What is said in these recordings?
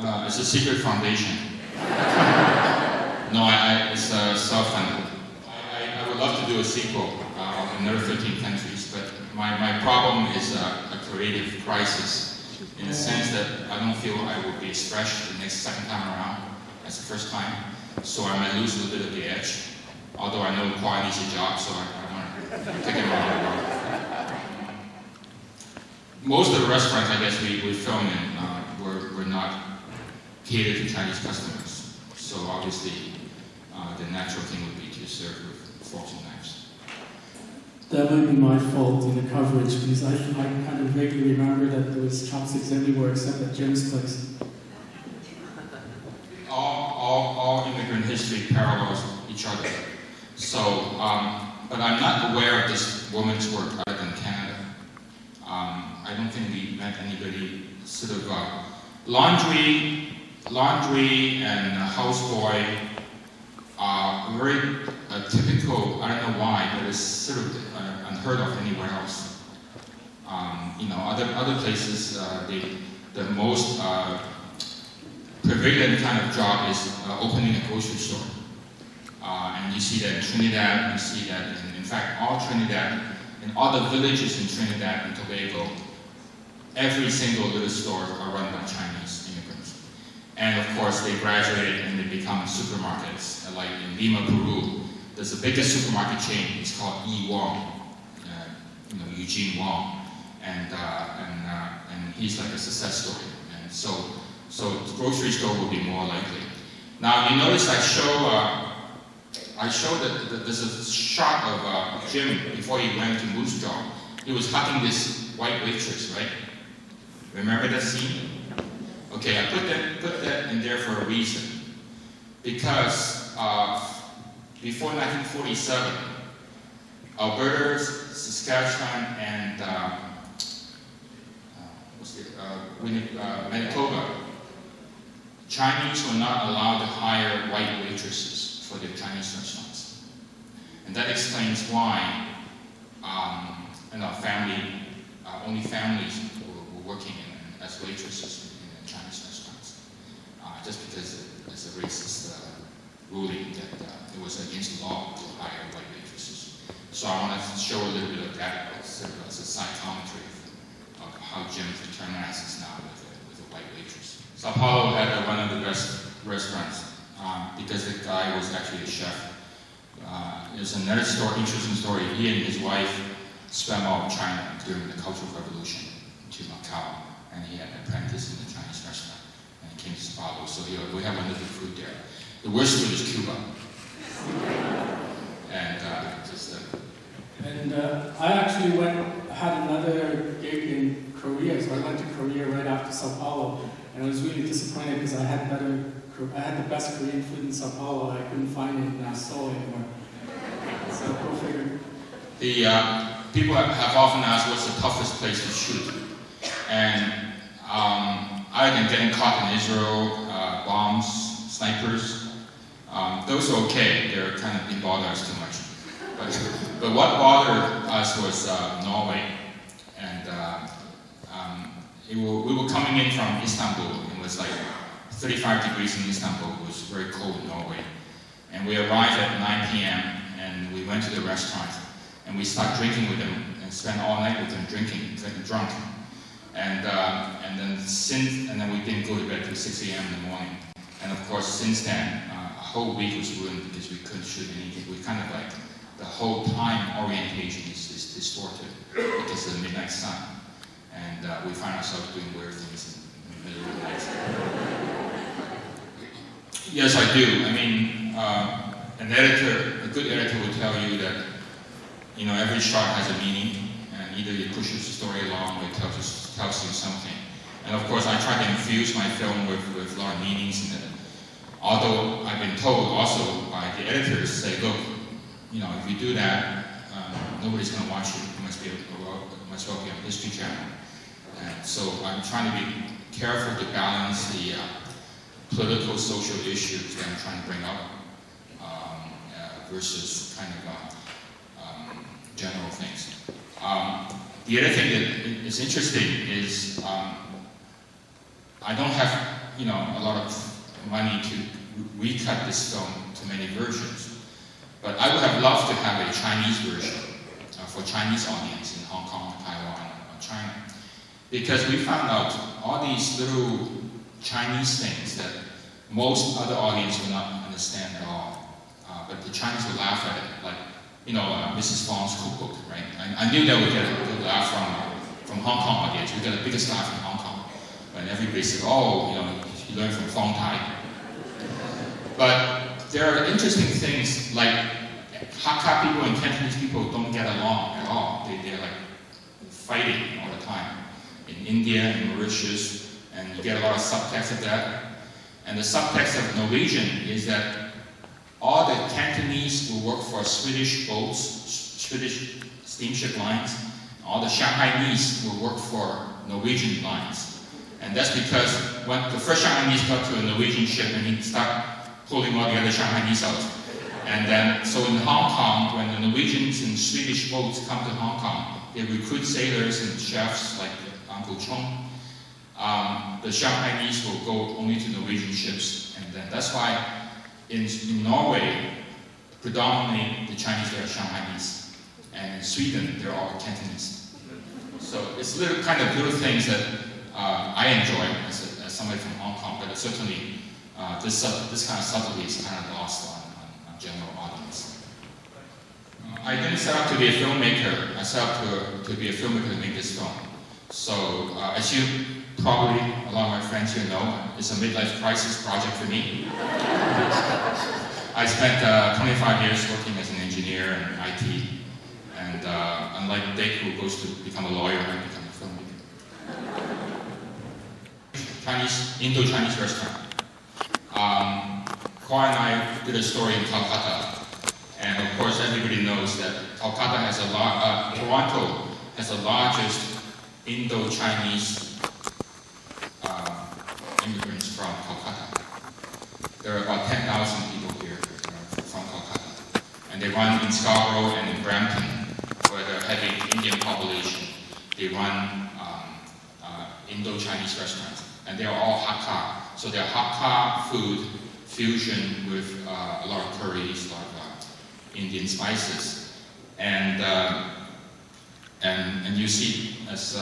It's a secret foundation. No, it's self-funded. I would love to do a sequel of another 13 countries, but my problem is a creative crisis, in the sense that I don't feel I will be as fresh the second time around as the first time, so I might lose a little bit of the edge. Although I know Kwan needs a job, so I want to take him around the world. Most of the restaurants, I guess, we film in were not catered to Chinese customers. So obviously, the natural thing would be to serve with forks and knives. That might be my fault in the coverage, because I kind of vaguely remember that there was chopsticks everywhere except at Jim's place. All immigrant history parallels each other. So, but I'm not aware of this woman's work other than Canada. I don't think we met anybody sort of laundry and houseboy are very typical. I don't know why, but it's sort of unheard of anywhere else. Other places, the most prevalent kind of job is opening a grocery store. And you see that in Trinidad, you see that in fact, all Trinidad, in all the villages in Trinidad and Tobago, every single little store are run by Chinese immigrants. And of course, they graduated and they become supermarkets. Like in Lima, Peru, there's the biggest supermarket chain. It's called E. Wong, Eugene Wong, and he's like a success story. And so the grocery store will be more likely. Now you notice I show that there's a shot of Jim before he went to Moose Jaw. He was hugging this white waitress, right? Remember that scene? Okay, I put that in there for a reason. Because before 1947, Alberta, Saskatchewan, and Manitoba, Chinese were not allowed to hire white waitresses for their Chinese restaurants. And that explains why only families were working as waitresses in Chinese restaurants. Just because there's a racist ruling that it was against the law to hire white waitresses. So I want to show a little bit of that as a side commentary of how Jim fraternizes now with a white waitress. Sao Paulo had one of the best restaurants because the guy was actually a chef. There's another interesting story. He and his wife swam out of China during the Cultural Revolution to Macau, and he had an apprentice in the Chinese restaurant, and he came to Sao Paulo. So we have another food there. The worst food is Cuba, and I actually had another gig in Korea, so I went to Korea right after Sao Paulo, and I was really disappointed because I had the best Korean food in Sao Paulo. I couldn't find it in Seoul anymore. So go figure. The people have often asked what's the toughest place to shoot, and other than getting caught in Israel, bombs, snipers, those are okay. They're kind of didn't bother us too much. But what bothered us was Norway, and we were coming in from Istanbul. It was like 35 degrees in Istanbul. It was very cold in Norway, and we arrived at 9 p.m. and we went to the restaurant, and we started drinking with them and spent all night with them getting drunk, and then we didn't go to bed till 6 a.m. in the morning. And of course, since then, a whole week was ruined because we couldn't shoot anything. We kind of like, the whole time orientation is distorted because of the midnight sun. And we find ourselves doing weird things in the middle of the night. Yes, I do. I mean, a good editor will tell you that, every shot has a meaning, and either it pushes the story along or it tells you something. And of course, I try to infuse my film with a lot of meanings in it. Although I've been told also by the editors, say, look, if you do that, nobody's going to watch you. You must well be on History Channel. And so I'm trying to be careful to balance the political, social issues that I'm trying to bring up versus kind of general things. The other thing that is interesting is I don't have a lot of money to recut this film to many versions. But I would have loved to have a Chinese version for Chinese audience in Hong Kong, Taiwan, or China. Because we found out all these little Chinese things that most other audience will not understand at all. But the Chinese will laugh at it, like, Mrs. Fong's cookbook, right? I knew that we'd get a good laugh from Hong Kong audience. We got the biggest laugh in Hong Kong. When everybody said, oh, you learned from Fong Tai. But there are interesting things like Hakka people and Cantonese people don't get along at all. They're like fighting all the time. In India and Mauritius, and you get a lot of subtext of that. And the subtext of Norwegian is that all the Cantonese will work for Swedish boats, Swedish steamship lines. All the Shanghainese will work for Norwegian lines. And that's because when the first Shanghainese got to a Norwegian ship and he started pulling all the other Shanghainese out. And then, so in Hong Kong, when the Norwegians and Swedish boats come to Hong Kong, they recruit sailors and chefs like Uncle Chung. The Shanghainese will go only to Norwegian ships. And then that's why in Norway, predominantly the Chinese are Shanghainese. And in Sweden, they're all Cantonese. So it's little things that I enjoy as somebody from Hong Kong, but certainly this kind of subtlety is kind of lost on general audience. I didn't set out to be a filmmaker. I set out to be a filmmaker to make this film. So as you probably, a lot of my friends here know, it's a midlife crisis project for me. I spent 25 years working as an engineer in IT, and unlike Dick, who goes to become a lawyer, I become a filmmaker. Indo-Chinese restaurant. Kwan and I did a story in Calcutta, and of course everybody knows that Calcutta has Toronto has the largest Indo-Chinese immigrants from Calcutta. There are about 10,000 people here from Calcutta, and they run in Scarborough and in Brampton, where they're heavy Indian population. They run Indo-Chinese restaurants, and they're all Hakka. So they're Hakka food fusion with a lot of curries, a lot of Indian spices, and you see, as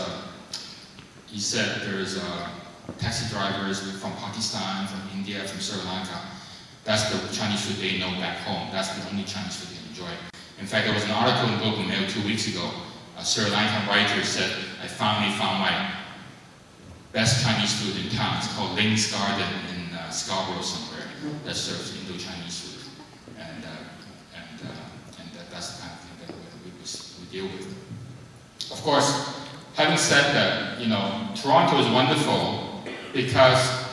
he said, there's taxi drivers from Pakistan, from India, from Sri Lanka. That's the Chinese food they know back home. That's the only Chinese food they enjoy. In fact, there was an article in Global Mail 2 weeks ago. A Sri Lankan writer said, I finally found my best Chinese food in town. It's called Ling's Garden in Scarborough somewhere that serves Indo-Chinese food. And that's the kind of thing that we deal with. Of course, having said that, Toronto is wonderful because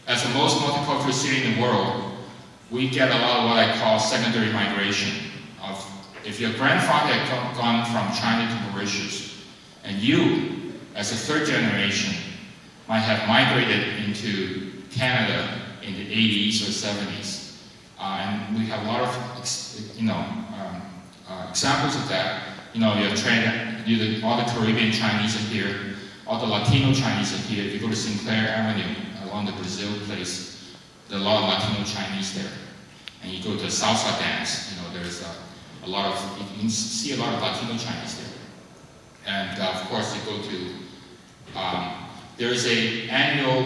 as the most multicultural city in the world, we get a lot of what I call secondary migration. If your grandfather had gone from China to Mauritius, and you, as a third generation, might have migrated into Canada in the 80s or 70s. And we have a lot of examples of that. All the Caribbean Chinese are here, all the Latino Chinese are here. If you go to Sinclair Avenue along the Brazil place, there are a lot of Latino Chinese there. And you go to salsa dance, there's you can see a lot of Latino Chinese there. And of course you go to, there's an annual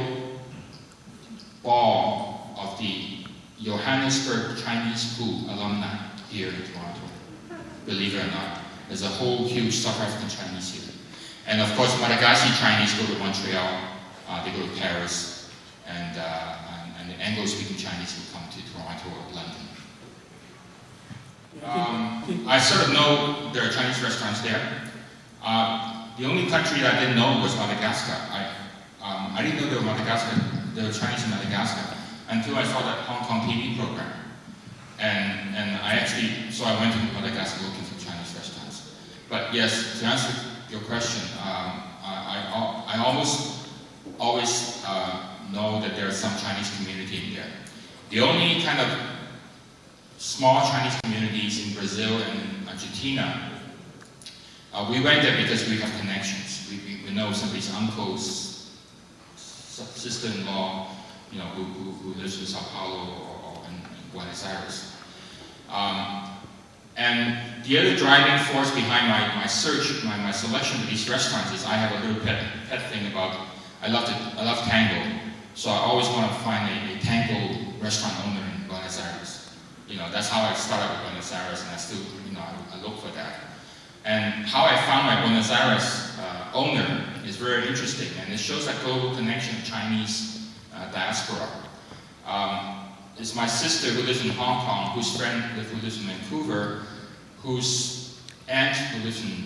ball of the Johannesburg Chinese School alumni here in Toronto. Believe it or not, there's a whole huge South African Chinese here. And of course Malagasy Chinese go to Montreal, they go to Paris, and the Anglo-speaking Chinese will come to Toronto or London. I sort of know there are Chinese restaurants there. The only country that I didn't know was Madagascar. I didn't know there were Chinese in Madagascar until I saw that Hong Kong TV program. And so I went to Madagascar looking for Chinese restaurants. But yes, to answer your question, I almost always know that there is some Chinese community in there. The only kind of small Chinese communities in Brazil and in Argentina, we went there because we have connections. We know somebody's uncle's sister-in-law, who lives in Sao Paulo or in Buenos Aires. And the other driving force behind my search, my selection of these restaurants is I have a little pet thing about, I love tango. So I always want to find a tango restaurant owner in Buenos Aires. That's how I started with Buenos Aires, and I still, I look for that. And how I found my Buenos Aires owner is very interesting, and it shows that global connection of Chinese diaspora. It's my sister who lives in Hong Kong, whose friend who lives in Vancouver, whose aunt who lives in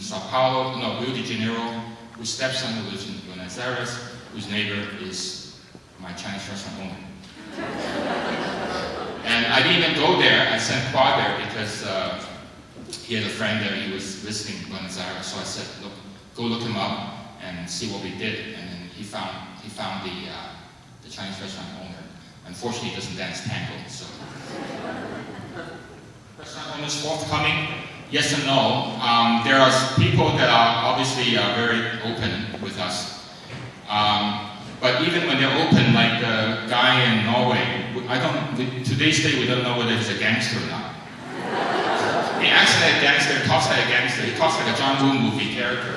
Rio de Janeiro, whose stepson who lives in Buenos Aires, whose neighbor is my Chinese restaurant owner. And I didn't even go there. I sent Kwa there because he had a friend there. He was visiting Buenos Aires. So I said, look, go look him up and see what we did. And then he found the Chinese restaurant owner. Unfortunately, he doesn't dance tango. So restaurant owners forthcoming? Yes and no. There are people that are obviously very open with us. But even when they're open, like the guy in Norway, to this day we don't know whether he's a gangster or not. He acts like a gangster, talks like a gangster, he talks like a John Woo movie character.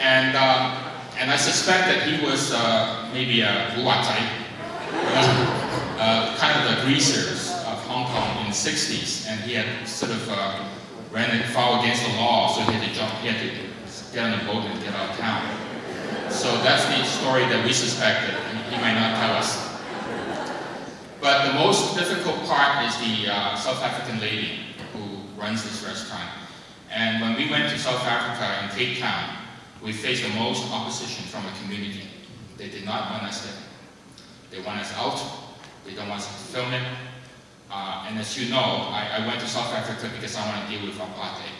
And I suspect that he was maybe a Wuwatai, kind of the greasers of Hong Kong in the 60s, and he had sort of ran foul against the law, so he had to get on a boat and get out of town. So that's the story that we suspect that he might not tell us. But the most difficult part is the South African lady who runs this restaurant. And when we went to South Africa in Cape Town, we faced the most opposition from a community. They did not want us there. They want us out. They don't want us to film it. And as you know, I went to South Africa because I want to deal with apartheid.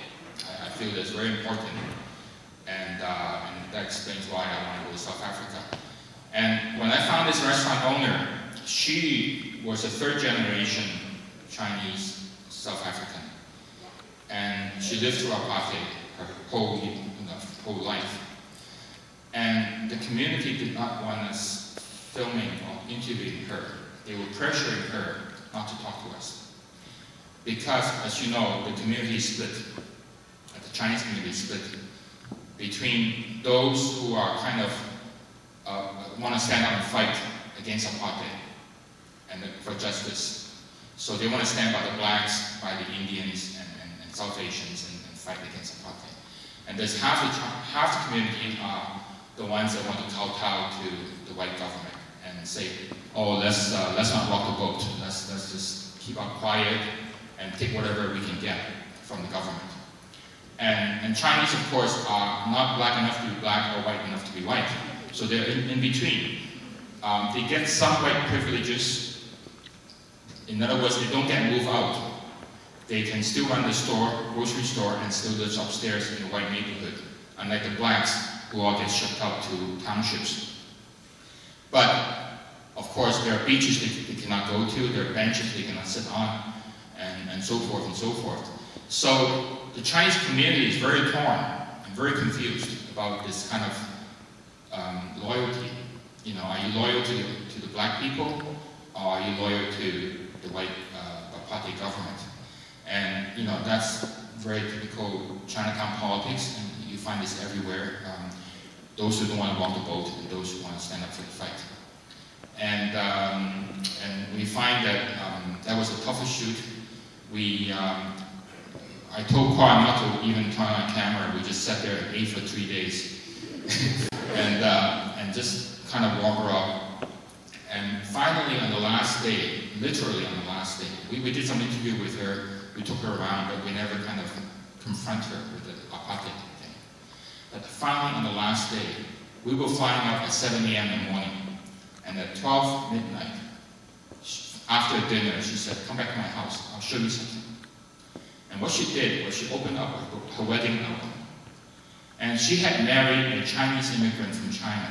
I feel that's very important. And that explains why I want to go to South Africa. And when I found this restaurant owner, she was a third-generation Chinese South African. And she lived through apartheid her whole life. And the community did not want us filming or interviewing her. They were pressuring her not to talk to us. Because, as you know, the community is split. The Chinese community is split between those who are kind of want to stand up and fight against apartheid and for justice. So they want to stand by the blacks, by the Indians and South Asians and fight against apartheid. And there's half the community are the ones that want to kowtow to the white government and say, oh, let's not rock the boat. Let's just keep our quiet and take whatever we can get from the government. And Chinese, of course, are not black enough to be black or white enough to be white. So they're in between. They get some white privileges. In other words, they don't get moved out. They can still run the store, grocery store, and still live upstairs in a white neighborhood, unlike the blacks who all get shipped out to townships. But, of course, there are beaches they cannot go to, there are benches they cannot sit on, and so forth and so forth. So the Chinese community is very torn and very confused about this kind of loyalty. Are you loyal to the black people, or are you loyal to the white apartheid government? And that's very typical Chinatown politics, and you find this everywhere. Those who don't want to walk the boat, and those who want to stand up for the fight. And we find that that was the toughest shoot. I told Kwan not to even turn on camera. We just sat there and ate for 3 days, and just kind of walk her up. And finally, on the last day, literally on the last day, we did some interview with her. We took her around, but we never kind of confront her with the apartheid thing. But finally, on the last day, we were flying out at 7 a.m. in the morning, and at 12 midnight, after dinner, she said, "Come back to my house. I'll show you something." And what she did was she opened up her wedding album. And she had married a Chinese immigrant from China.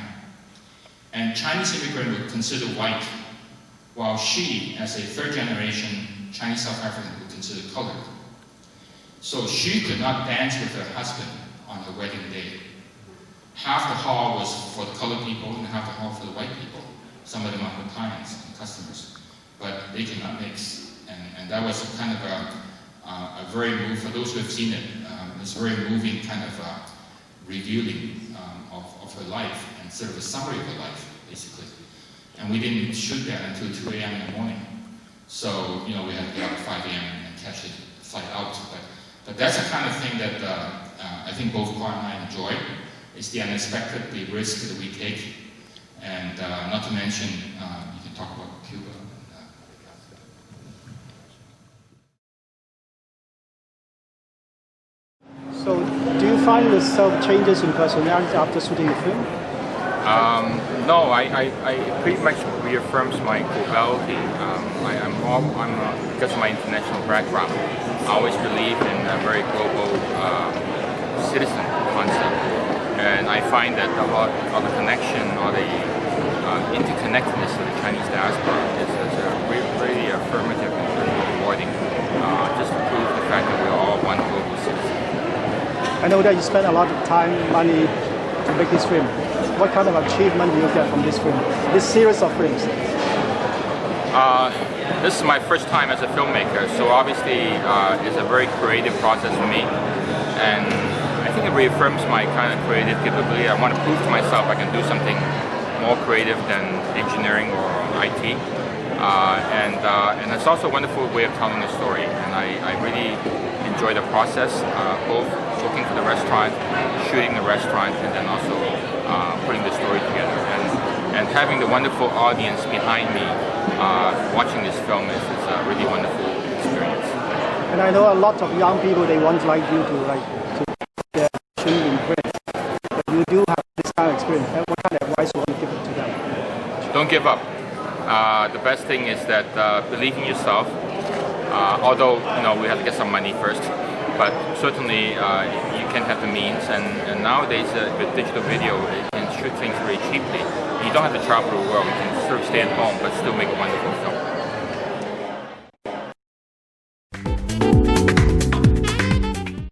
And Chinese immigrant were considered white, while she, as a third-generation Chinese South African, was considered colored. So she could not dance with her husband on her wedding day. half the hall was for the colored people and half the hall for the white people. Some of them are for clients and customers, but they cannot mix. And that was kind of a very for those who have seen it, it's very moving kind of revealing of her life and sort of a summary of her life, basically. And we didn't shoot that until 2 a.m. in the morning. So, you know, we had to get up at 5 a.m. and catch the flight out. But that's the kind of thing that I think both Kwan and I enjoy. It's the unexpected, the risk that we take. And not to mention, you can talk about Cuba. So, do you find yourself changes in personality after shooting the film? No, I pretty much reaffirms my globality. Because of my international background, I always believe in a very global citizen concept, and I find that the connection or the interconnectedness of the Chinese diaspora is really affirmative and really rewarding. Just to prove the fact that we are all one global citizen. I know that you spent a lot of time, money to make this film. What kind of achievement do you get from this film, this series of films? This is my first time as a filmmaker, so obviously it's a very creative process for me, and I think it reaffirms my kind of creative capability. I want to prove to myself I can do something more creative than engineering or IT, and it's also a wonderful way of telling a story, and I really enjoy the process, both looking for the restaurant, shooting the restaurant, and then also putting the story together. And having the wonderful audience behind me watching this film is a really wonderful experience. And I know a lot of young people, they want like you to their passion in print. But you do have this kind of experience. What kind of advice would you give to them? Don't give up. The best thing is that believe in yourself. Although we have to get some money first, but certainly you can have the means. And nowadays with digital video, you can shoot things very cheaply. You don't have to travel the world. You can sort of stay at home, but still make a wonderful film.